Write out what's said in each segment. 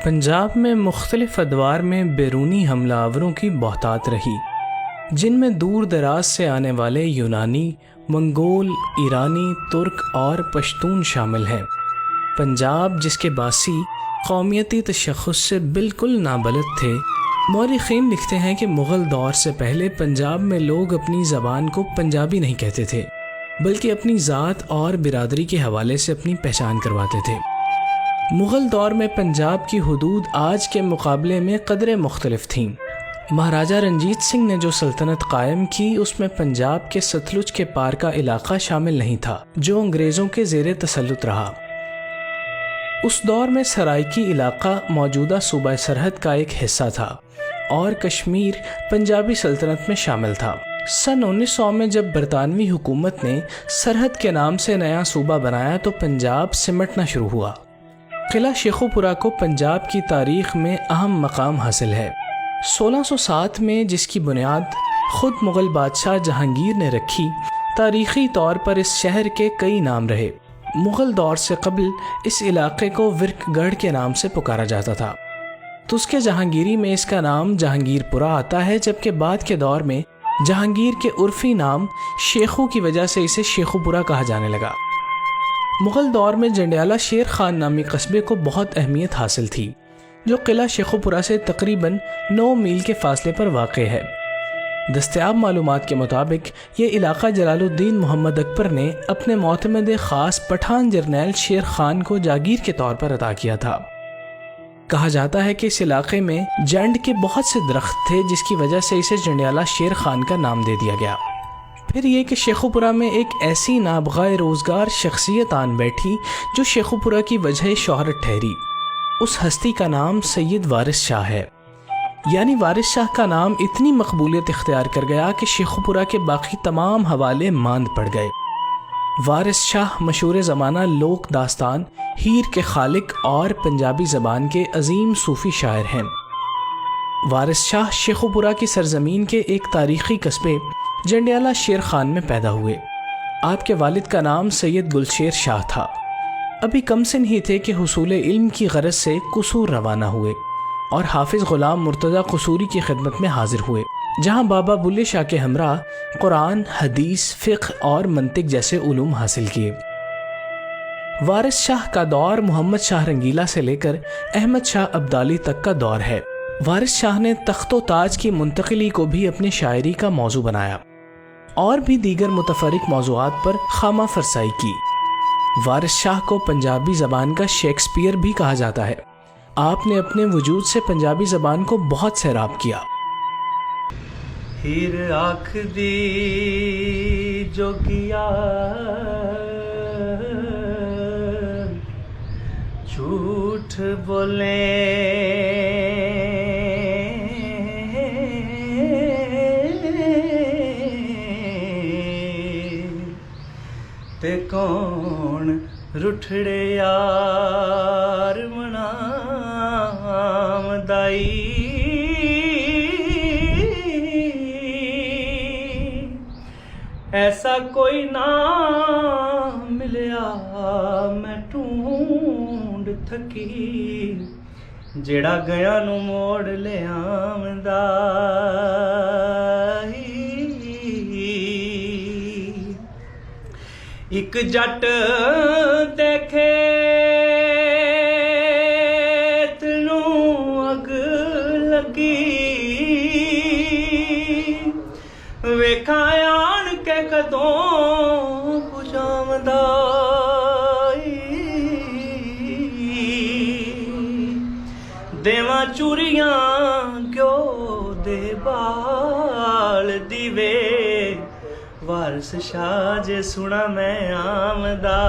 پنجاب میں مختلف ادوار میں بیرونی حملہ آوروں کی بہتات رہی، جن میں دور دراز سے آنے والے یونانی، منگول، ایرانی، ترک اور پشتون شامل ہیں۔ پنجاب جس کے باسی قومیتی تشخص سے بالکل نابلد تھے، مورخین لکھتے ہیں کہ مغل دور سے پہلے پنجاب میں لوگ اپنی زبان کو پنجابی نہیں کہتے تھے، بلکہ اپنی ذات اور برادری کے حوالے سے اپنی پہچان کرواتے تھے۔ مغل دور میں پنجاب کی حدود آج کے مقابلے میں قدرے مختلف تھیں۔ مہاراجہ رنجیت سنگھ نے جو سلطنت قائم کی اس میں پنجاب کے ستلج کے پار کا علاقہ شامل نہیں تھا، جو انگریزوں کے زیر تسلط رہا۔ اس دور میں سرائکی علاقہ موجودہ صوبہ سرحد کا ایک حصہ تھا اور کشمیر پنجابی سلطنت میں شامل تھا۔ سن 1900 میں جب برطانوی حکومت نے سرحد کے نام سے نیا صوبہ بنایا تو پنجاب سمٹنا شروع ہوا۔ قلعہ شیخو پورہ کو پنجاب کی تاریخ میں اہم مقام حاصل ہے۔ 1607 میں جس کی بنیاد خود مغل بادشاہ جہانگیر نے رکھی، تاریخی طور پر اس شہر کے کئی نام رہے۔ مغل دور سے قبل اس علاقے کو ورک گڑھ کے نام سے پکارا جاتا تھا، تو اس کے جہانگیری میں اس کا نام جہانگیر پورہ آتا ہے، جبکہ بعد کے دور میں جہانگیر کے عرفی نام شیخو کی وجہ سے اسے شیخو پورہ کہا جانے لگا۔ مغل دور میں جنڈیالہ شیر خان نامی قصبے کو بہت اہمیت حاصل تھی، جو قلعہ شیخو پورہ سے تقریباً 9 میل کے فاصلے پر واقع ہے۔ دستیاب معلومات کے مطابق یہ علاقہ جلال الدین محمد اکبر نے اپنے معتمد خاص پٹھان جرنیل شیر خان کو جاگیر کے طور پر عطا کیا تھا۔ کہا جاتا ہے کہ اس علاقے میں جنڈ کے بہت سے درخت تھے، جس کی وجہ سے اسے جنڈیالہ شیر خان کا نام دے دیا گیا۔ پھر یہ کہ شیخو پورہ میں ایک ایسی نابغہ روزگار شخصیت آن بیٹھی جو شیخو پورہ کی وجہ شہرت ٹھہری۔ اس ہستی کا نام سید وارث شاہ ہے، یعنی وارث شاہ کا نام اتنی مقبولیت اختیار کر گیا کہ شیخو پورہ کے باقی تمام حوالے ماند پڑ گئے۔ وارث شاہ مشہور زمانہ لوک داستان ہیر کے خالق اور پنجابی زبان کے عظیم صوفی شاعر ہیں۔ وارث شاہ شیخو پورہ کی سرزمین کے ایک تاریخی قصبے جنڈیالہ شیر خان میں پیدا ہوئے۔ آپ کے والد کا نام سید گلشیر شاہ تھا۔ ابھی کم سن ہی تھے کہ حصول علم کی غرض سے قصور روانہ ہوئے اور حافظ غلام مرتضیٰ قصوری کی خدمت میں حاضر ہوئے، جہاں بابا بلے شاہ کے ہمراہ قرآن، حدیث، فقہ اور منطق جیسے علوم حاصل کیے۔ وارث شاہ کا دور محمد شاہ رنگیلا سے لے کر احمد شاہ ابدالی تک کا دور ہے۔ وارث شاہ نے تخت و تاج کی منتقلی کو بھی اپنی شاعری کا موضوع بنایا اور بھی دیگر متفرق موضوعات پر خامہ فرسائی کی۔ وارث شاہ کو پنجابی زبان کا شیکسپیئر بھی کہا جاتا ہے۔ آپ نے اپنے وجود سے پنجابی زبان کو بہت سیراب کیا۔ ہیر آنکھ دی جو کیا جھوٹ بولے تے کون رٹھڑے یار منام دائی، ایسا کوئی نہ ملیا میں ڈھونڈ تھکی، جیڑا گیا نو موڑ لے آمدا۔ ایک جٹ دیکھے تنوں اگ لگی، ویکھاں آن کے کدوں پجامدا، دیواں چوریاں کیوں دے بال دیوے، وارث شاہ جے سنا میں آمدا۔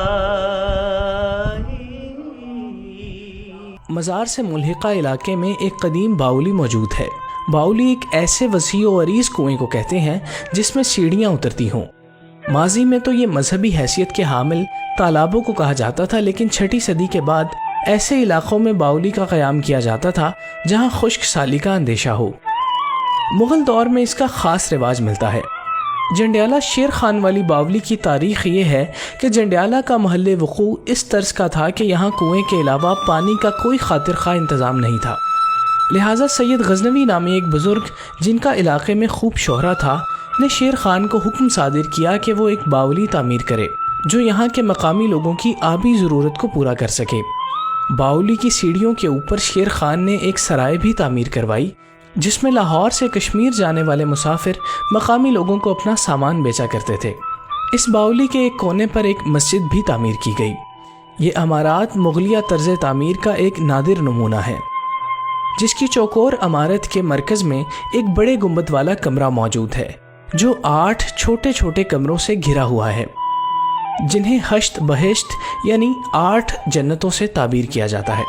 مزار سے ملحقہ علاقے میں ایک قدیم باولی موجود ہے۔ باولی ایک ایسے وسیع و عریض کنویں کو کہتے ہیں جس میں سیڑھیاں اترتی ہوں۔ ماضی میں تو یہ مذہبی حیثیت کے حامل تالابوں کو کہا جاتا تھا، لیکن 6 صدی کے بعد ایسے علاقوں میں باولی کا قیام کیا جاتا تھا جہاں خشک سالی کا اندیشہ ہو۔ مغل دور میں اس کا خاص رواج ملتا ہے۔ جنڈیالہ شیر خان والی باولی کی تاریخ یہ ہے کہ جنڈیالہ کا محل وقوع اس طرز کا تھا کہ یہاں کنویں کے علاوہ پانی کا کوئی خاطر خواہ انتظام نہیں تھا، لہٰذا سید غزنوی نامی ایک بزرگ جن کا علاقے میں خوب شہرہ تھا نے شیر خان کو حکم صادر کیا کہ وہ ایک باولی تعمیر کرے جو یہاں کے مقامی لوگوں کی آبی ضرورت کو پورا کر سکے۔ باولی کی سیڑھیوں کے اوپر شیر خان نے ایک سرائے بھی تعمیر کروائی جس میں لاہور سے کشمیر جانے والے مسافر مقامی لوگوں کو اپنا سامان بیچا کرتے تھے۔ اس باولی کے ایک کونے پر ایک مسجد بھی تعمیر کی گئی۔ یہ عمارات مغلیہ طرز تعمیر کا ایک نادر نمونہ ہے، جس کی چوکور عمارت کے مرکز میں ایک بڑے گنبد والا کمرہ موجود ہے جو 8 چھوٹے چھوٹے کمروں سے گھرا ہوا ہے، جنہیں ہشت بہشت یعنی 8 جنتوں سے تعبیر کیا جاتا ہے۔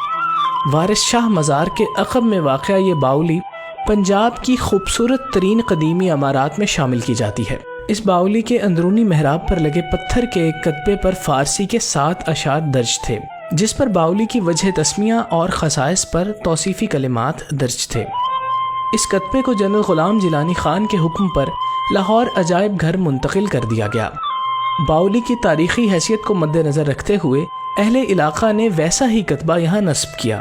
وارث شاہ مزار کے عقب میں واقع یہ باولی پنجاب کی خوبصورت ترین قدیمی عمارات میں شامل کی جاتی ہے۔ اس باولی کے اندرونی محراب پر لگے پتھر کے ایک کتبے پر فارسی کے 7 اشعار درج تھے، جس پر باولی کی وجہ تسمیہ اور خصائص پر توصیفی کلمات درج تھے۔ اس کتبے کو جنرل غلام جیلانی خان کے حکم پر لاہور عجائب گھر منتقل کر دیا گیا۔ باولی کی تاریخی حیثیت کو مد نظر رکھتے ہوئے اہل علاقہ نے ویسا ہی کتبہ یہاں نصب کیا۔